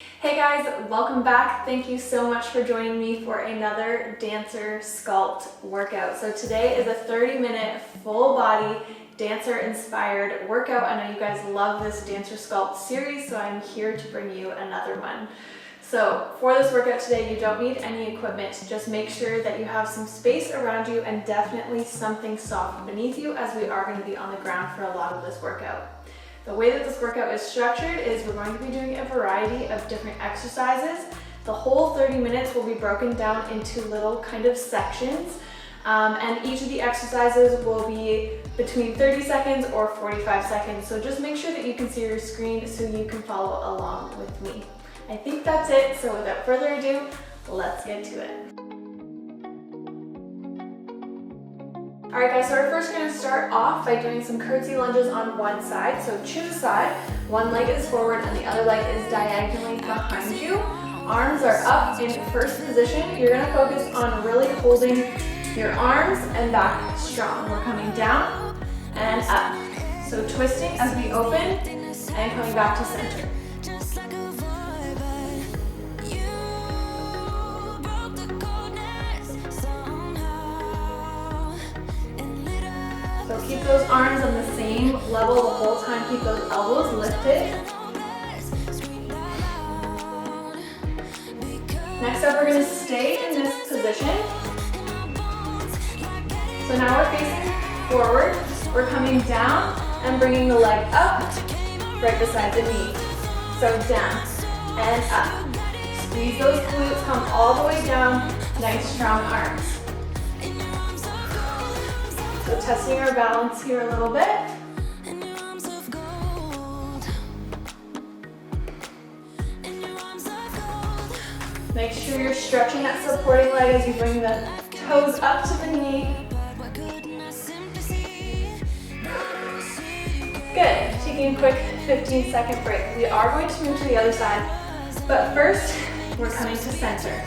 Hey guys, welcome back. Thank you so much for joining me for another dancer sculpt workout. So today is a 30-minute full body dancer inspired workout. I know you guys love this dancer sculpt series, so I'm here to bring you another one. So for this workout today, you don't need any equipment. Just make sure that you have some space around you and definitely something soft beneath you, as we are going to be on the ground for a lot of this workout. The way that this workout is structured is we're going to be doing a variety of different exercises. The whole 30 minutes will be broken down into little kind of sections, and each of the exercises will be between 30 seconds or 45 seconds. So just make sure that you can see your screen so you can follow along with me. I think that's it. So without further ado, let's get to it. Alright guys, so we're first going to start off by doing some curtsy lunges on one side. So choose a side, one leg is forward and the other leg is diagonally behind you. Arms are up in first position. You're going to focus on really holding your arms and back strong. We're coming down and up. So twisting as we open and coming back to center. So keep those arms on the same level the whole time. Keep those elbows lifted. Next up, we're going to stay in this position. So now we're facing forward. We're coming down and bringing the leg up right beside the knee. So down and up. Squeeze those glutes, come all the way down. Nice strong arms. So testing our balance here a little bit. Make sure you're stretching that supporting leg as you bring the toes up to the knee. Good. Taking a quick 15-second break. We are going to move to the other side, but first we're coming to center.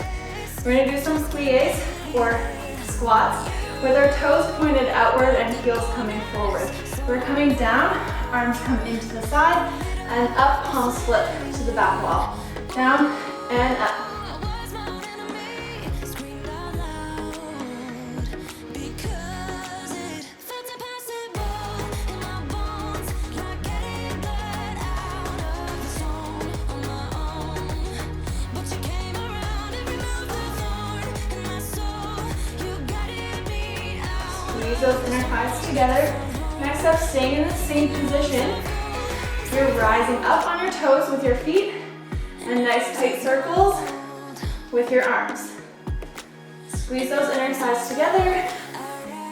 We're going to do some plies or squats with our toes pointed outward and heels coming forward. We're coming down, arms come into the side, and up, palms flip to the back wall. Down and up. Squeeze those inner thighs together. Next up, staying in the same position. You're rising up on your toes with your feet and nice tight circles with your arms. Squeeze those inner thighs together.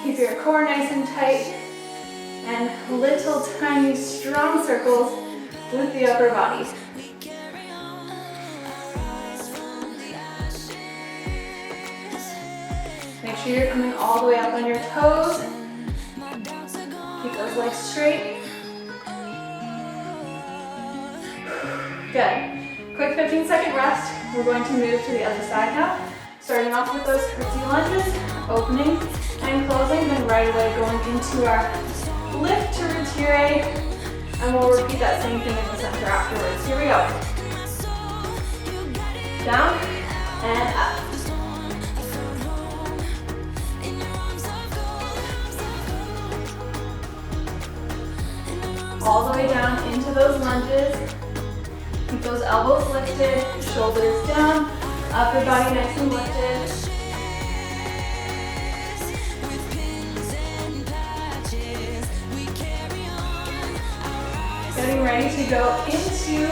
Keep your core nice and tight and little tiny strong circles with the upper body. Make sure you're coming all the way up on your toes. Keep those legs straight. Good. Quick 15-second rest. We're going to move to the other side now. Starting off with those curtsy lunges, opening and closing, then right away going into our lift to retire, and we'll repeat that same thing in the center afterwards. Here we go. Down and up. All the way down into those lunges. Keep those elbows lifted, shoulders down, upper body nice and lifted. Getting ready to go into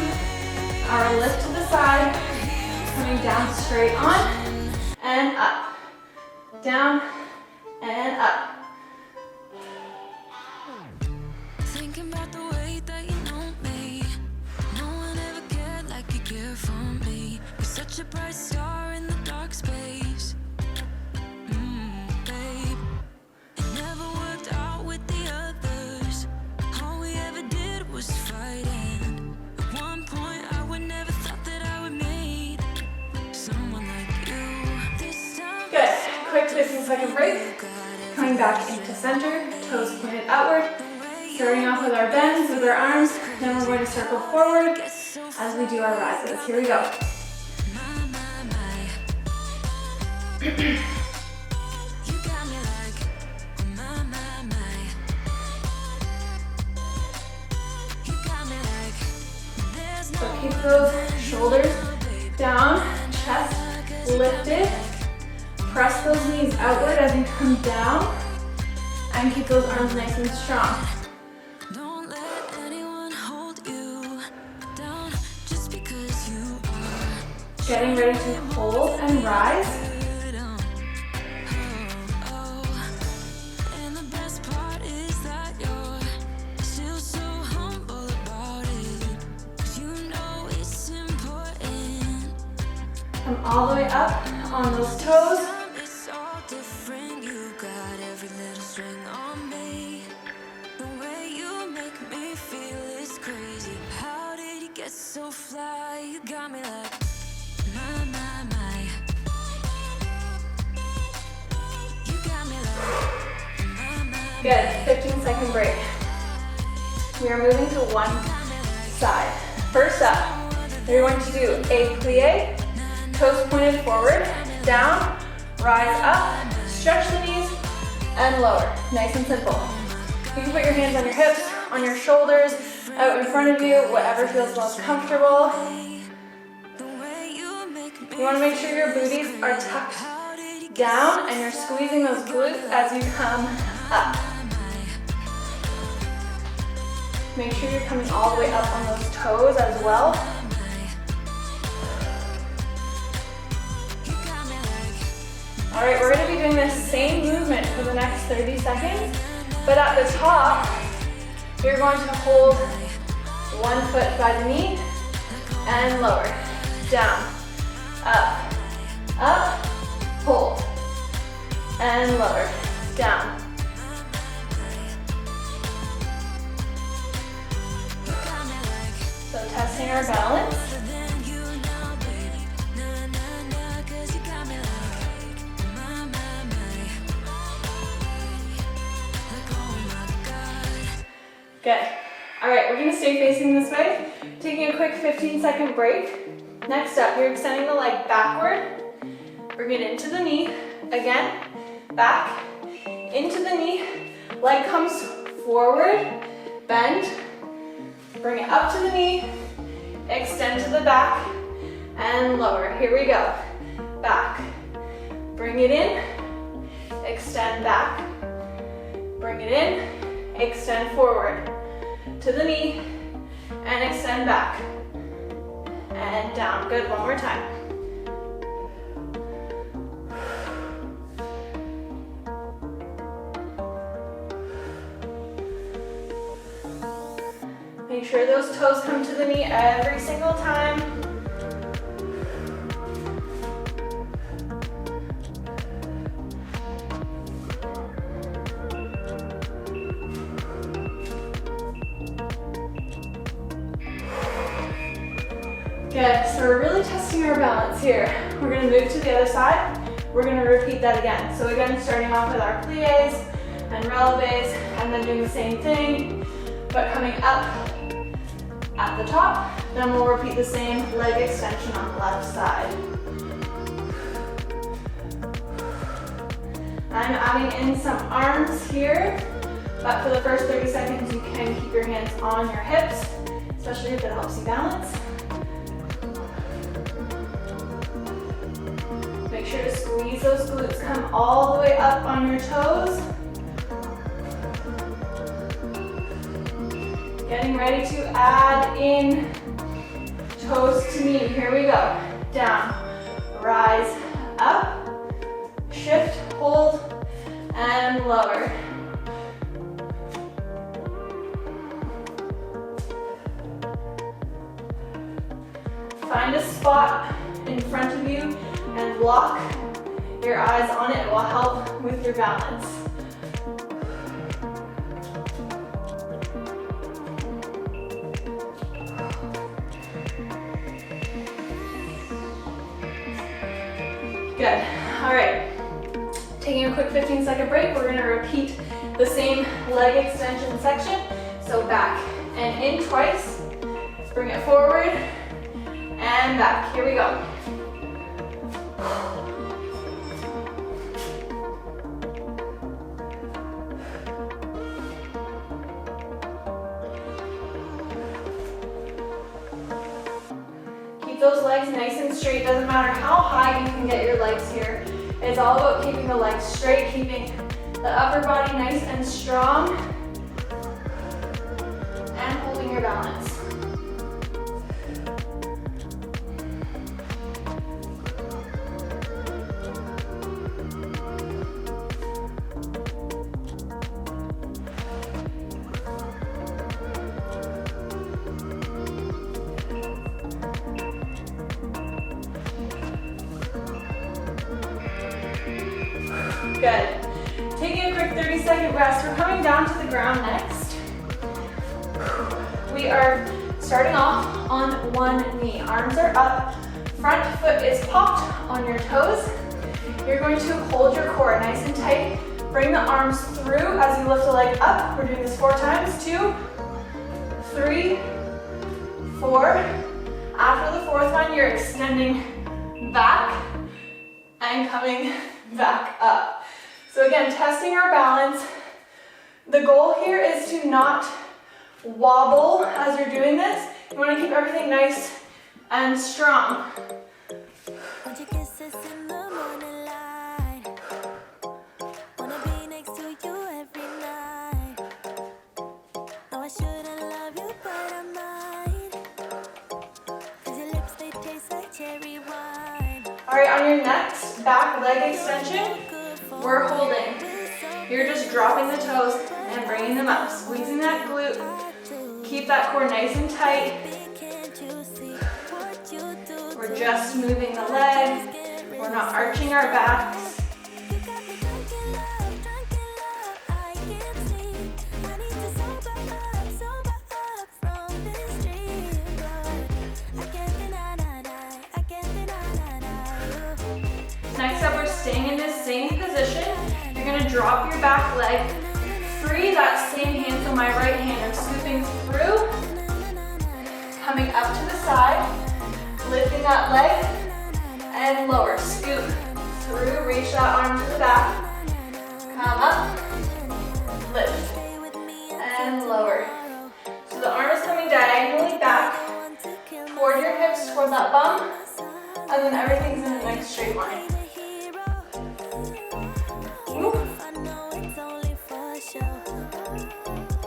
our lift to the side, coming down straight on and up, down and up. Such a bright star in the dark space, babe. It never worked out with the others. All we ever did was fight, and at one point I would never thought that I would meet someone like you. This time good. Quick 15-second break. Coming back into center, toes pointed outward. Starting off with our bends with our arms, then we're going to circle forward as we do our rises. Here we go. So keep those shoulders down, chest lifted. Press those knees outward as you come down, and keep those arms nice and strong. Don't let anyone hold you down just because you are. Getting ready to hold and rise. And the best part is that you're still so humble about it. 'Cause you know it's important. Come all the way up on those toes. It's all different. You got every little string on me. The way you make me feel is crazy. How did you get so fly? You got me like my. You got me like my. Good, 15-second break. We are moving to one side. First up, we're going to do a plie, toes pointed forward, down, rise up, stretch the knees, and lower. Nice and simple. You can put your hands on your hips, on your shoulders, out in front of you, whatever feels most comfortable. You want to make sure your booties are tucked down and you're squeezing those glutes as you come up. Make sure you're coming all the way up on those toes as well. All right, we're going to be doing this same movement for the next 30 seconds, but at the top, you're going to hold one foot by the knee and lower, down, up, hold, and lower, down. So testing our balance. Good. All right, we're gonna stay facing this way, taking a quick 15-second break. Next up, you're extending the leg backward. Bring it into the knee. Again, back, into the knee. Leg comes forward, bend. Bring it up to the knee, extend to the back, and lower. Here we go. Back. Bring it in, extend back. Bring it in, extend forward. To the knee, and extend back. And down. Good, one more time. Make sure those toes come to the knee every single time. Good, so we're really testing our balance here. We're gonna move to the other side. We're gonna repeat that again. So again, starting off with our plies and relevés, and then doing the same thing, but coming up at the top. Then we'll repeat the same leg extension on the left side. I'm adding in some arms here, but for the first 30 seconds, you can keep your hands on your hips, especially if it helps you balance. Make sure to squeeze those glutes, come all the way up on your toes. Getting ready to add in toes to knee. Here we go. Down, rise, up, shift, hold, and lower. Find a spot in front of you and block your eyes on it. It will help with your balance. Good. All right. Taking a quick 15-second break, we're going to repeat the same leg extension section. So back and in twice. Bring it forward, and back. Here we go. Keep those legs nice and straight. Doesn't matter how high you can get your legs here. It's all about keeping the legs straight, keeping the upper body nice and strong, and holding your balance. Good. Taking a quick 30-second rest. We're coming down to the ground next. We are starting off on one knee. Arms are up. Front foot is popped on your toes. You're going to hold your core nice and tight. Bring the arms through as you lift the leg up. We're doing this 4 times. 2, 3, 4. After the 4th one, you're extending back and coming back up. So again, testing our balance. The goal here is to not wobble as you're doing this. You want to keep everything nice and strong. All right, on your next back leg extension, we're holding. You're just dropping the toes and bringing them up, squeezing that glute. Keep that core nice and tight. We're just moving the legs. We're not arching our backs. Next up, we're staying in this same position. You're gonna drop your back leg, free that same hand, so my right hand, I'm scooping through, coming up to the side, lifting that leg, and lower, scoop through, reach that arm to the back, come up, lift, and lower. So the arm is coming diagonally back, toward your hips, toward that bum, and then everything's in a nice straight line.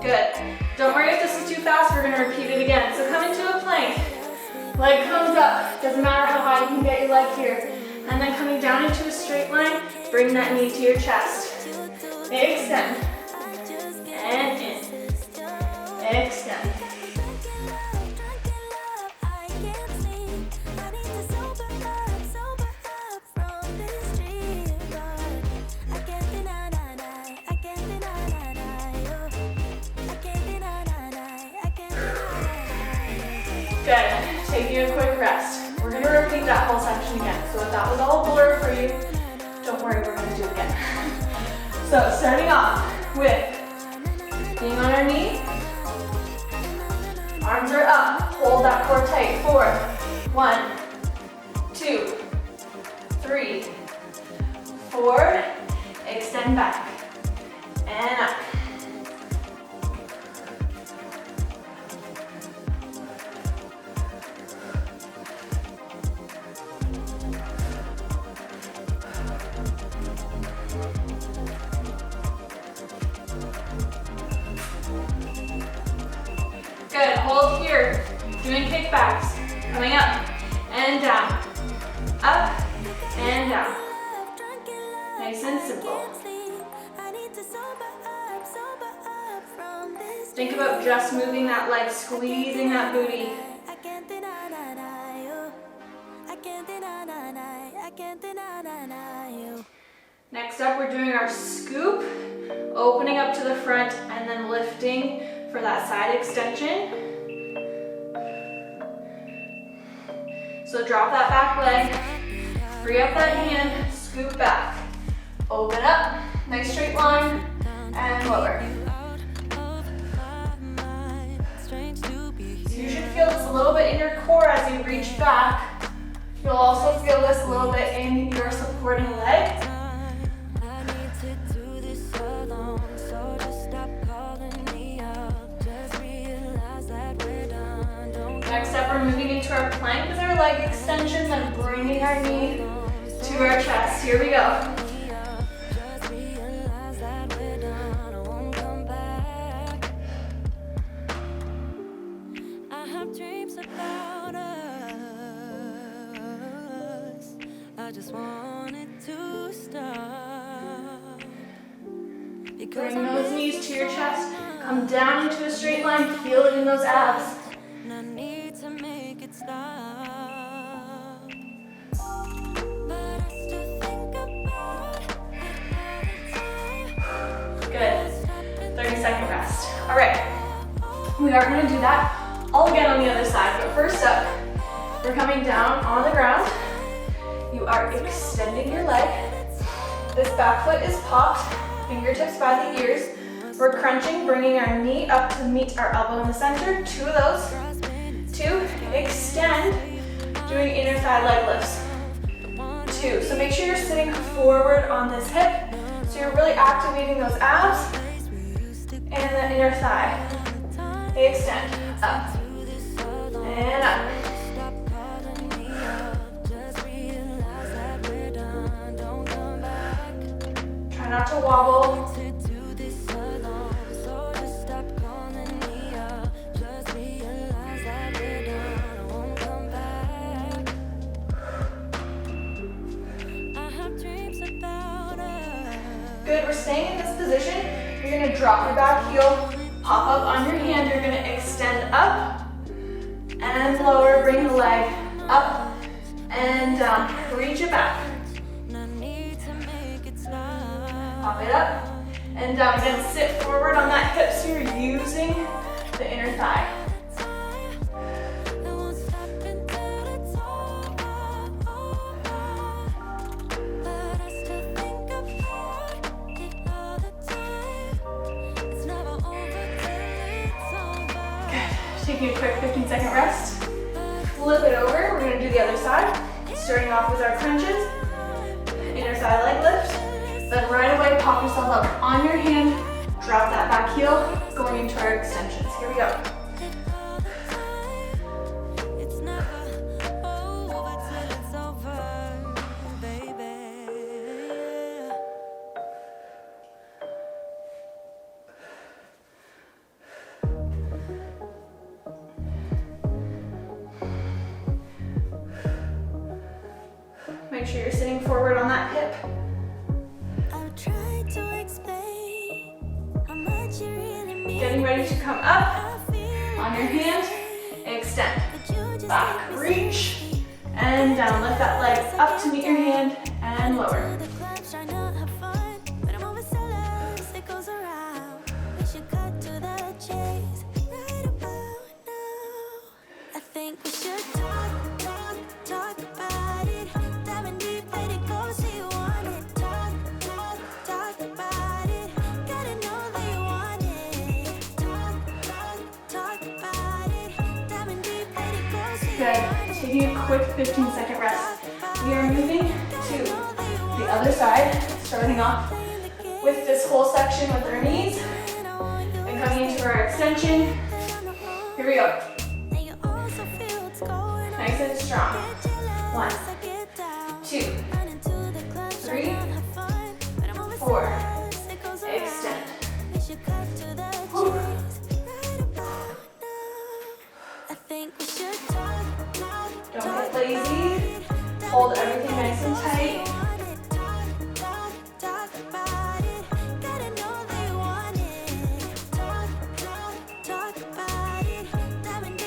Good. Don't worry if this is too fast, we're going to repeat it again. So come into a plank. Leg comes up. Doesn't matter how high you can get your leg here. And then coming down into a straight line, bring that knee to your chest. Extend. And in. Extend. Good. Taking a quick rest. We're going to repeat that whole section again. So if that was all a blur for you, don't worry, we're going to do it again. So starting off with being on our knee. Arms are up. Hold that core tight. 4, 1, 2, 3, 4. Extend back. And up. Good, hold here, doing kickbacks, coming up and down, up and down. Nice and simple. Think about just moving that leg, squeezing that booty. Next up, we're doing our scoop, opening up to the front and then lifting for that side extension. So drop that back leg, free up that hand, scoop back, open up, nice straight line, and lower. So you should feel this a little bit in your core. core as you reach back. You'll also feel this a little bit in your supporting leg. Next up, we're moving into our plank with our leg extensions and bringing our knee to our chest. Here we go. I just want it to stop. Bring those knees to your chest. Come down into a straight line. Feel it in those abs. I need to make it stop. But I still think about it all the time. Good. 30-second rest. All right. We are going to do that all again on the other side. But first up, we're coming down on the ground. You are extending your leg. This back foot is popped, fingertips by the ears. We're crunching, bringing our knee up to meet our elbow in the center. 2 of those. 2, extend, doing inner thigh leg lifts. 2, so make sure you're sitting forward on this hip. So you're really activating those abs and the inner thigh. Extend, up, and up. Not to wobble. Good, we're staying in this position. You're going to drop your back heel, pop up on your hand. You're going to extend up and lower. Bring the leg up and down. Reach it back. Pop it up and down. Again, sit forward on that hip so you're using the inner thigh. Good. Taking a quick 15-second rest. Flip it over. We're going to do the other side. Starting off with our crunches. Inner thigh leg lift. Then right away, pop yourself up on your hand, drop that back heel, going into our extensions. Here we go. Make sure you're sitting forward on that hip. Getting ready to come up on your hand, extend, back, reach, and down. Lift that leg up to meet your hand and lower. Good. Taking a quick 15-second rest. We are moving to the other side, starting off with this whole section with our knees and coming into our extension. Here we go. Nice and strong. 1, 2, 3, 4. Extend. Whew. Don't get lazy. Hold everything nice and tight.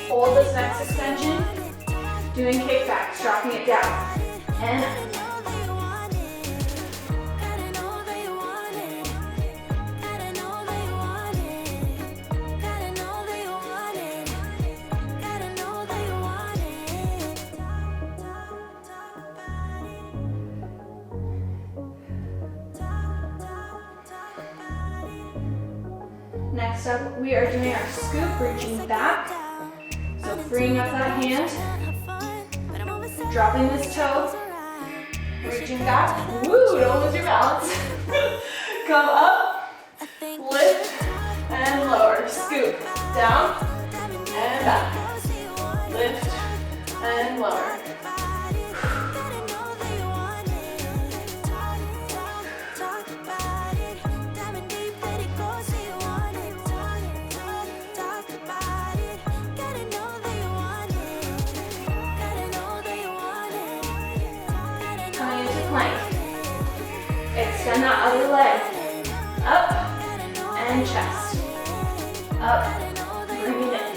Hold this next extension. Doing kickbacks, dropping it down. And up. Next up, we are doing our scoop, reaching back. So So freeing up that hand, dropping this toe, reaching back. Woo, don't lose your balance. Come up, lift, and lower. Scoop, down, and back. Lift, and lower. Extend that other leg. Up and chest. Up, bring it in.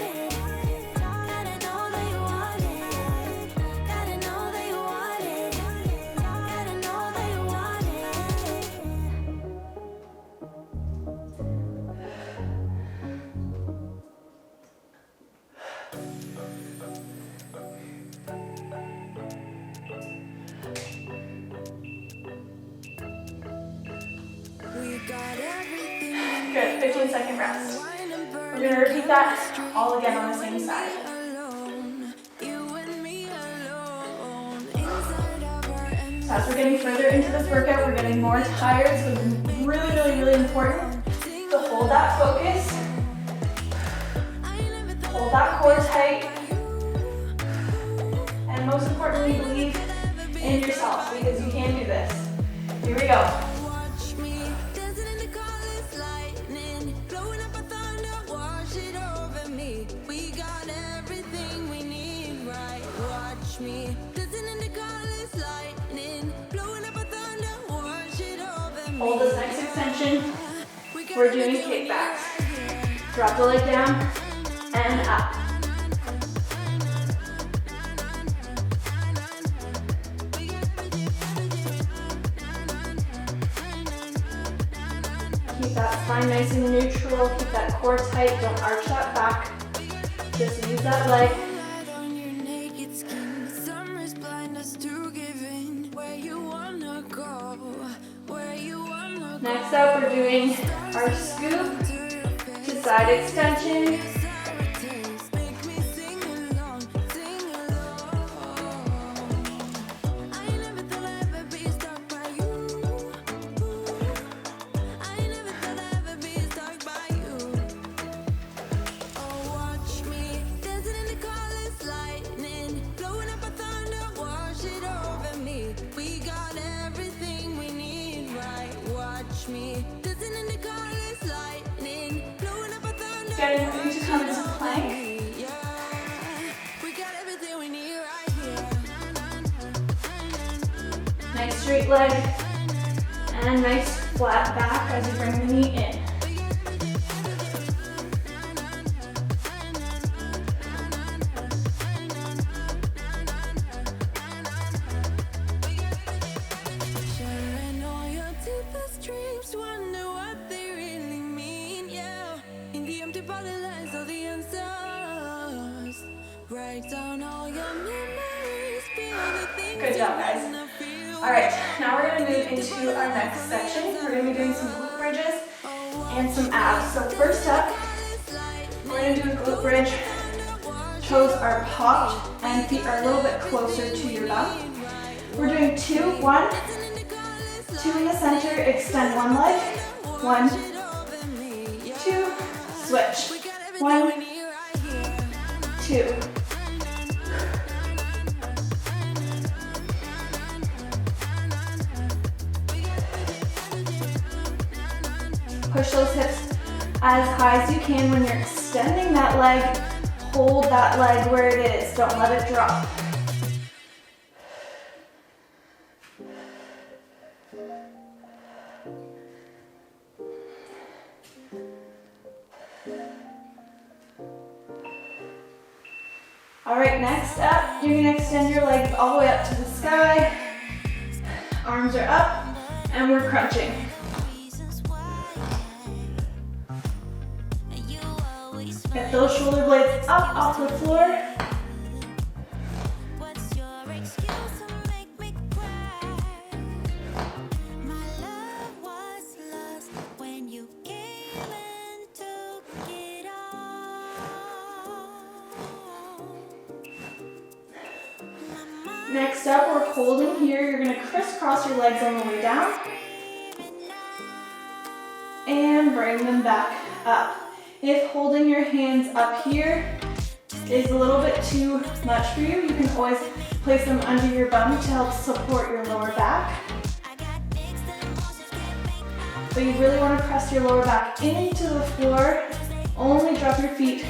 Good, 15-second rest. We're going to repeat that all again on the same side. So as we're getting further into this workout, we're getting more tired, so it's really important to hold that focus. Hold that core tight. And most importantly, believe in yourself, because you can do this. Here we go. Hold this next extension. We're doing kickbacks. Drop the leg down and up. Keep that spine nice and neutral. Keep that core tight. Don't arch that back. Just use that leg. Next up, we're doing our scoop to side extension. Getting ready to come into plank. Nice straight leg and nice flat back as you bring the knee in. Good job, guys. All right, now we're going to move into our next section. We're going to be doing some glute bridges and some abs. So first up, we're going to do a glute bridge. Toes are popped and feet are a little bit closer to your bum. We're doing 2, 1, 2 in the center, extend one leg, 1, 2, switch, 1, 2. Push those hips as high as you can. When you're extending that leg, hold that leg where it is. Don't let it drop. All right, next up, you're gonna extend your legs all the way up to the sky. Arms are up, and we're crunching. Get those shoulder blades up off the floor. Next up, we're holding here. You're gonna crisscross your legs on the way down and bring them back up. If holding your hands up here is a little bit too much for you, you can always place them under your bum to help support your lower back. But you really want to press your lower back into the floor. Only drop your feet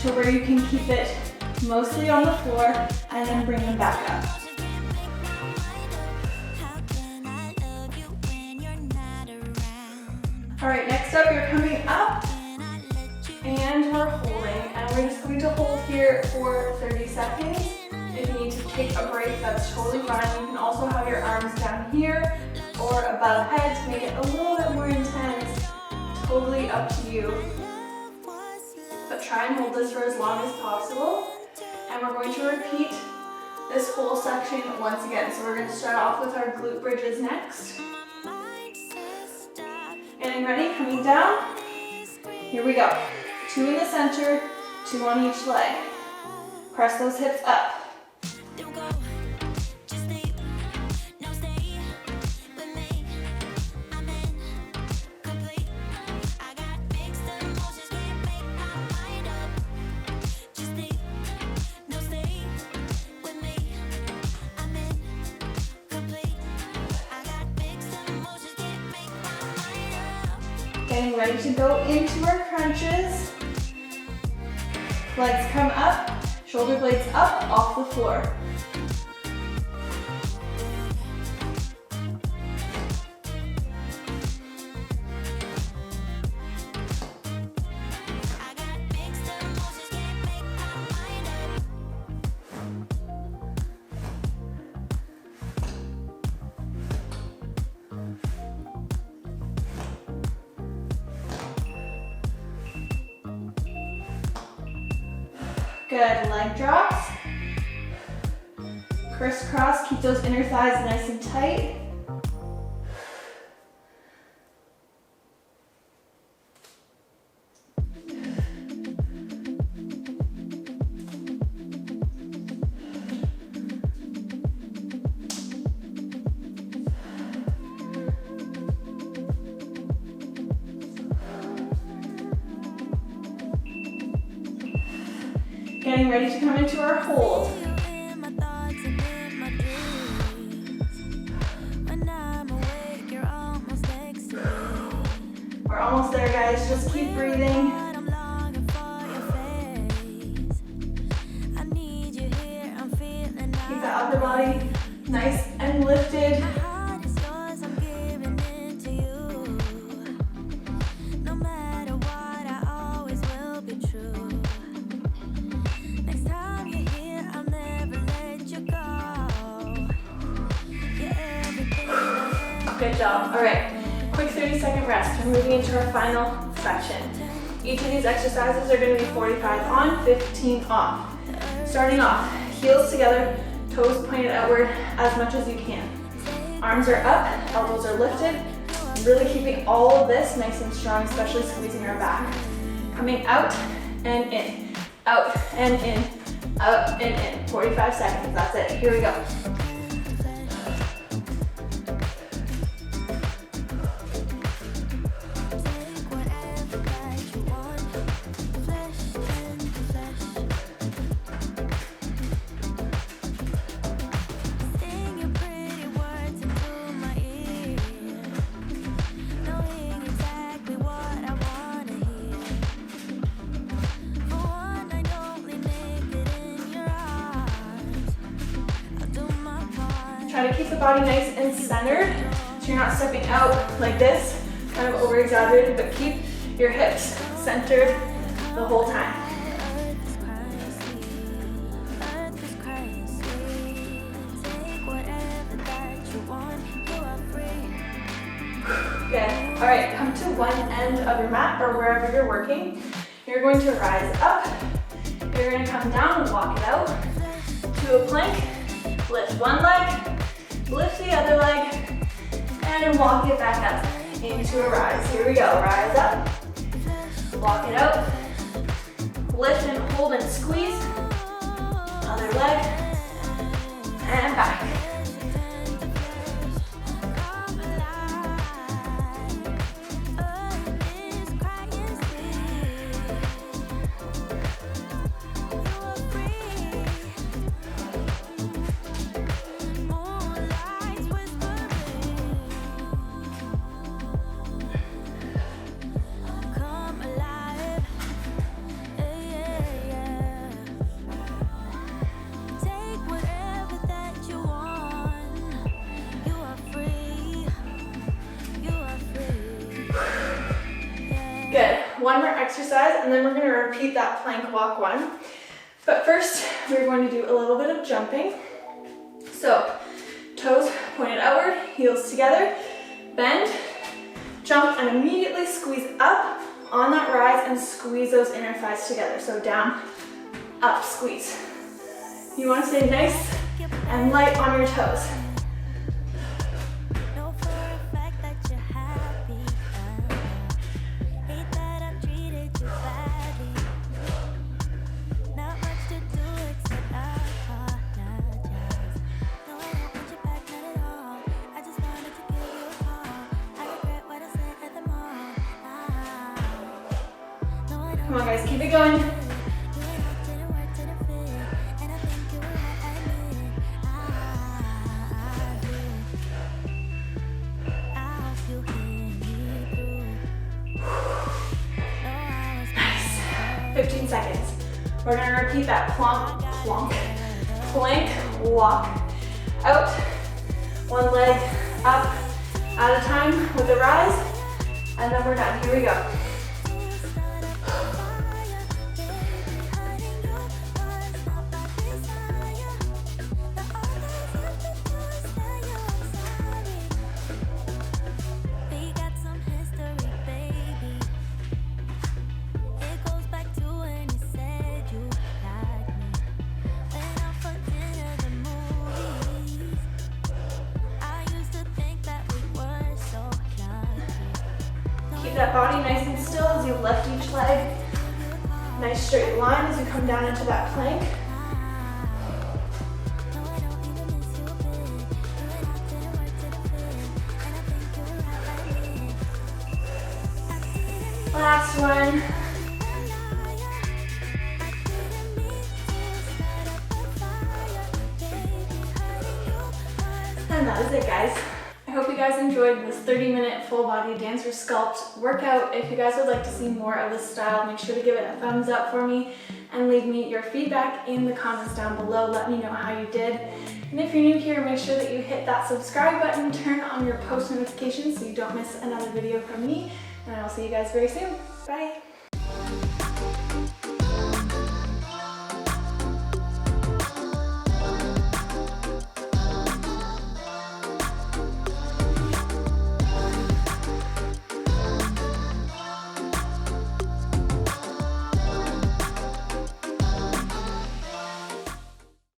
to where you can keep it mostly on the floor and then bring them back up. All right, next up, you're coming up and we're holding, and we're just going to hold here for 30 seconds. If you need to take a break, that's totally fine. You can also have your arms down here or above head to make it a little bit more intense. Totally up to you. But try and hold this for as long as possible. And we're going to repeat this whole section once again. So we're going to start off with our glute bridges next. Getting ready, coming down. Here we go. 2 in the center, 2 on each leg. Press those hips up. Getting ready to go into our crunches. Legs come up, shoulder blades up off the floor. Good, leg drops. Crisscross, keep those inner thighs nice and tight. Getting ready to come into our hold. We're almost there, guys. Just keep breathing. Keep the upper body nice and lifted. Good job. All right, quick 30-second rest. We're moving into our final section. Each of these exercises are going to be 45 on, 15 off. Starting off, heels together, toes pointed outward as much as you can. Arms are up, elbows are lifted. Really keeping all of this nice and strong, especially squeezing our back. Coming out and in, out and in, out and in. 45 seconds, that's it. Here we go. Try to keep the body nice and centered, so you're not stepping out like this, kind of over exaggerated, but keep your hips centered the whole time. Good. All right, come to one end of your mat or wherever you're working. You're going to rise up. You're going to come down and walk it out to a plank. Lift one leg. Lift the other leg and walk it back up into a rise. Here we go, rise up, walk it out, lift and hold and squeeze, other leg, and back. Good. One more exercise, and then we're going to repeat that plank walk one. But first, we're going to do a little bit of jumping. So, toes pointed outward, heels together, bend, jump, and immediately squeeze up on that rise and squeeze those inner thighs together. So down, up, squeeze. You want to stay nice and light on your toes. Come on guys, keep it going. Nice. 15 seconds. We're gonna repeat that plank walk out. One leg up at a time with the rise, and then we're done. Here we go. Keep that body nice and still as you lift each leg. Nice straight line as you come down into that plank. Last one. And that is it, guys. I hope you guys enjoyed this 30-minute full body dancer sculpt workout. If you guys would like to see more of this style, make sure to give it a thumbs up for me and leave me your feedback in the comments down below. Let me know how you did. And if you're new here, make sure that you hit that subscribe button, turn on your post notifications so you don't miss another video from me. And I will see you guys very soon. Bye.